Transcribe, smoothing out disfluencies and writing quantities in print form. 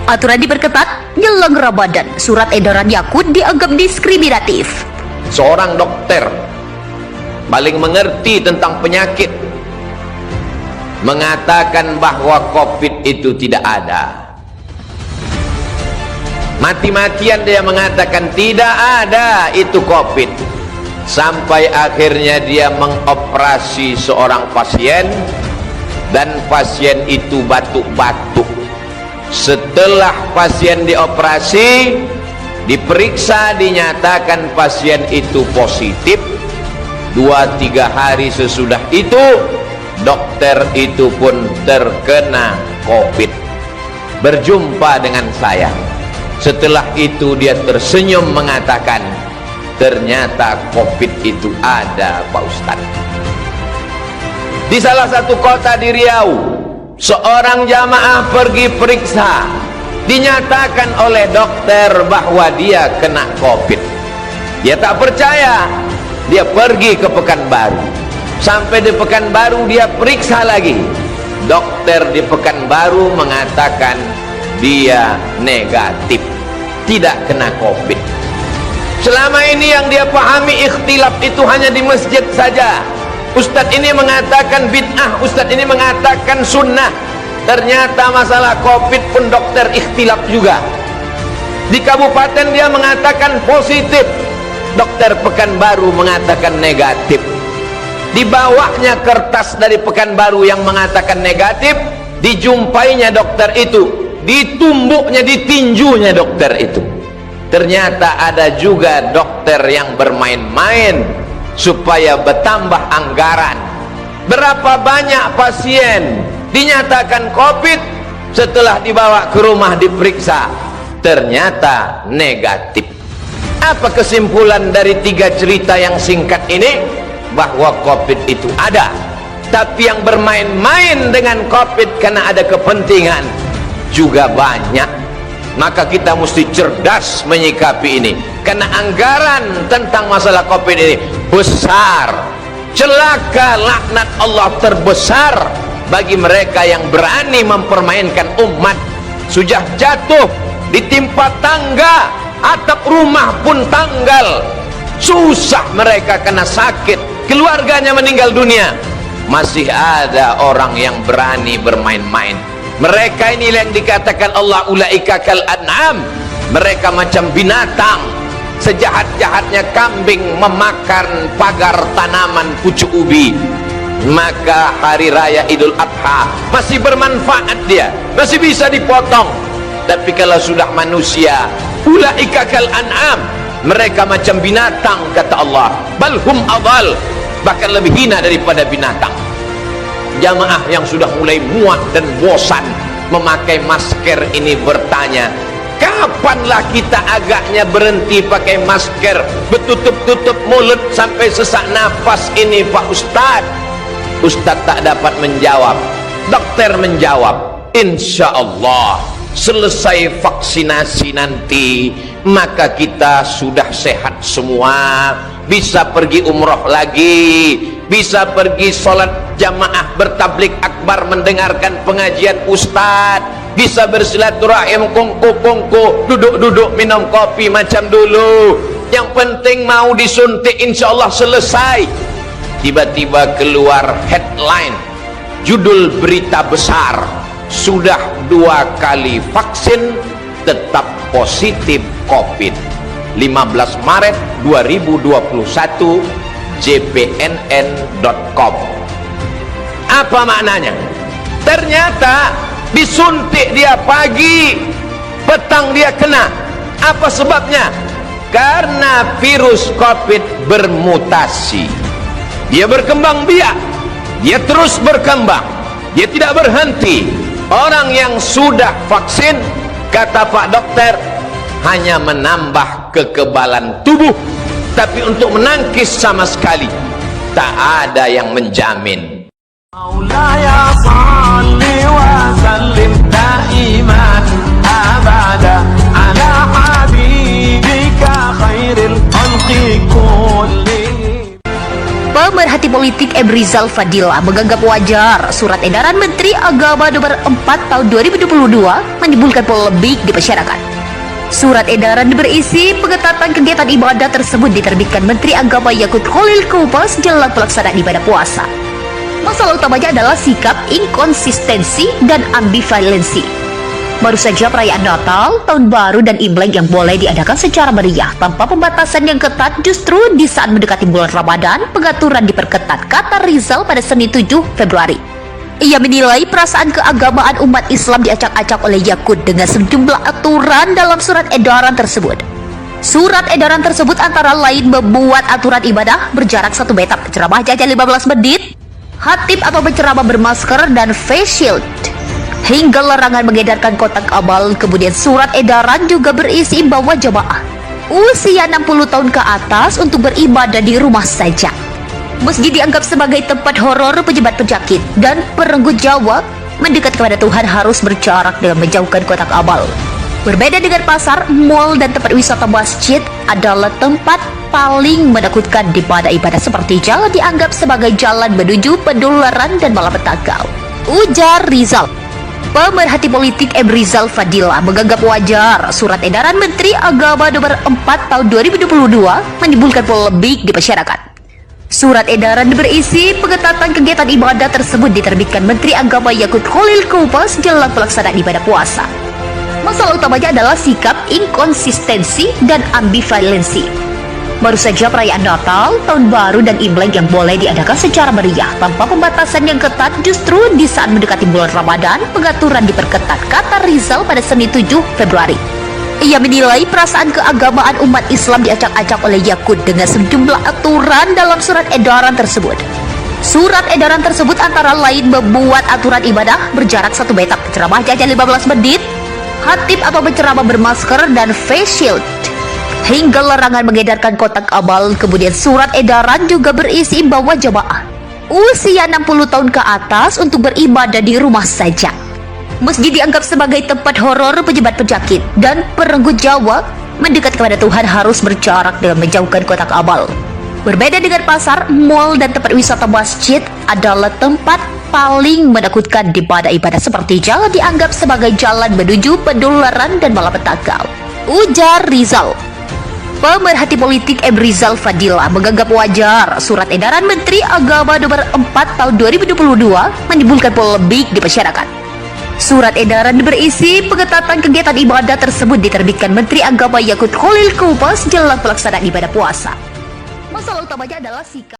Aturan diperketat jelang Ramadan. Surat edaran Yakut dianggap diskriminatif. Seorang dokter paling mengerti tentang penyakit mengatakan bahwa COVID itu tidak ada. Mati-matian dia mengatakan tidak ada itu COVID. Sampai akhirnya dia mengoperasi seorang pasien dan pasien itu batuk-batuk. Setelah pasien dioperasi, diperiksa, dinyatakan pasien itu positif. 2-3 hari sesudah itu, dokter itu pun terkena COVID. Berjumpa dengan saya. Setelah itu dia tersenyum mengatakan, ternyata COVID itu ada, Pak Ustadz. Di salah satu kota di Riau, seorang jamaah pergi periksa, dinyatakan oleh dokter bahwa dia kena COVID. Dia tak percaya, dia pergi ke Pekanbaru. Sampai di Pekanbaru dia periksa lagi. Dokter di Pekanbaru mengatakan dia negatif, tidak kena COVID. Selama ini yang dia pahami ikhtilaf itu hanya di masjid saja. Ustadz ini mengatakan bid'ah, ustadz ini mengatakan sunnah. Ternyata masalah COVID pun dokter ikhtilaf juga. Di kabupaten dia mengatakan positif, dokter Pekanbaru mengatakan negatif. Di bawahnya kertas dari Pekanbaru yang mengatakan negatif, dijumpainya dokter itu, ditumbuknya, ditinjunya dokter itu. Ternyata ada juga dokter yang bermain-main supaya bertambah anggaran. Berapa banyak pasien dinyatakan COVID, setelah dibawa ke rumah diperiksa ternyata negatif. Apa kesimpulan dari 3 cerita yang singkat ini? Bahwa COVID itu ada, tapi yang bermain-main dengan COVID karena ada kepentingan juga banyak. Maka kita mesti cerdas menyikapi ini, karena anggaran tentang masalah COVID ini besar. Celaka, laknat Allah terbesar bagi mereka yang berani mempermainkan umat. Sudah jatuh, ditimpa tangga, atap rumah pun tanggal, susah mereka kena sakit, keluarganya meninggal dunia, masih ada orang yang berani bermain-main. Mereka ini yang dikatakan Allah ulaika kal an'am, mereka macam binatang. Sejahat-jahatnya kambing memakan pagar tanaman pucuk ubi, maka hari raya Idul Adha masih bermanfaat, dia masih bisa dipotong. Tapi kalau sudah manusia, ulaika kal an'am, mereka macam binatang, kata Allah. Balhum adhal, bahkan lebih hina daripada binatang. Jamaah yang sudah mulai muak dan bosan memakai masker ini bertanya, kapanlah kita agaknya berhenti pakai masker, bertutup-tutup mulut sampai sesak nafas ini, Pak Ustadz? Ustadz tak dapat menjawab. Dokter menjawab, insya Allah selesai vaksinasi nanti, maka kita sudah sehat semua, bisa pergi umroh lagi, bisa pergi sholat jamaah bertablik akbar mendengarkan pengajian ustadz, bisa bersilaturahim kongko-kongko, duduk-duduk minum kopi macam dulu. Yang penting mau disuntik, insya Allah selesai. Tiba-tiba keluar headline, judul berita besar, sudah 2 kali vaksin tetap positif COVID. 15 Maret 2021, jpnn.com. Apa maknanya? Ternyata disuntik dia pagi, petang dia kena. Apa sebabnya? Karena virus COVID bermutasi. Dia berkembang biak, dia terus berkembang, dia tidak berhenti. Orang yang sudah vaksin, kata Pak Dokter, hanya menambah kekebalan tubuh, tapi untuk menangkis sama sekali tak ada yang menjamin. Maulaya salli wa sallim daiman abada ala habibika khairil khalqi kullihim. Pemerhati politik M. Rizal Fadila menganggap wajar surat edaran Menteri Agama nomor 4 tahun 2022 menimbulkan polemik di masyarakat. Surat edaran berisi pengetatan kegiatan ibadah tersebut diterbitkan Menteri Agama Yakut Khalil Komas jelang pelaksanaan ibadah puasa. Masalah utamanya adalah sikap inkonsistensi dan ambivalensi. Baru saja perayaan Natal, Tahun Baru, dan Imlek yang boleh diadakan secara meriah tanpa pembatasan yang ketat, justru di saat mendekati bulan Ramadan, pengaturan diperketat, kata Rizal pada Senin 7 Februari. Ia menilai perasaan keagamaan umat Islam diacak-acak oleh Yakut dengan sejumlah aturan dalam surat edaran tersebut. Surat edaran tersebut antara lain membuat aturan ibadah berjarak 1 meter, ceramah jajan 15 menit, khatib atau penceramah bermasker dan face shield, hingga larangan mengedarkan kotak amal. Kemudian surat edaran juga berisi imbauan jamaah usia 60 tahun ke atas untuk beribadah di rumah saja. Masjid dianggap sebagai tempat horor penyebar penyakit, dan perenggut Jawa mendekat kepada Tuhan harus berjarak dengan menjauhkan kotak amal. Berbeda dengan pasar, mal, dan tempat wisata, masjid adalah tempat paling menakutkan di mana ibadah seperti jalan dianggap sebagai jalan menuju penularan dan malapetaka, ujar Rizal. Pemerhati politik M. Rizal Fadila menganggap wajar surat edaran Menteri Agama nomor 4 tahun 2022 menimbulkan polemik di masyarakat. Surat edaran berisi pengetatan kegiatan ibadah tersebut diterbitkan Menteri Agama Yakut Khalil Komas jelang pelaksanaan ibadah puasa. Masalah utamanya adalah sikap inkonsistensi dan ambivalensi. Baru saja perayaan Natal, Tahun Baru, dan Imlek yang boleh diadakan secara meriah tanpa pembatasan yang ketat, justru di saat mendekati bulan Ramadan, pengaturan diperketat, kata Rizal pada Senin 7 Februari. Ia menilai perasaan keagamaan umat Islam diacak-acak oleh Yakut dengan sejumlah aturan dalam surat edaran tersebut. Surat edaran tersebut antara lain membuat aturan ibadah berjarak 1 meter, ceramah jajan 15 menit, khatib atau penceramah bermasker dan face shield, hingga larangan mengedarkan kotak amal. Kemudian surat edaran juga berisi imbauan jamaah usia 60 tahun ke atas untuk beribadah di rumah saja. Masjid dianggap sebagai tempat horor penyebar penyakit, dan perenggut Jawa mendekat kepada Tuhan harus berjarak dengan menjauhkan kotak amal. Berbeda dengan pasar, mal, dan tempat wisata, masjid adalah tempat paling menakutkan di mana ibadah seperti jalan dianggap sebagai jalan menuju penularan dan malapetaka, ujar Rizal. Pemerhati politik M. Rizal Fadila menganggap wajar surat edaran Menteri Agama nomor 4 tahun 2022 menimbulkan polemik di masyarakat. Surat edaran berisi pengetatan kegiatan ibadah tersebut diterbitkan Menteri Agama Yakut Khalil Komas jelang pelaksanaan ibadah puasa. Masalah utamanya adalah sikap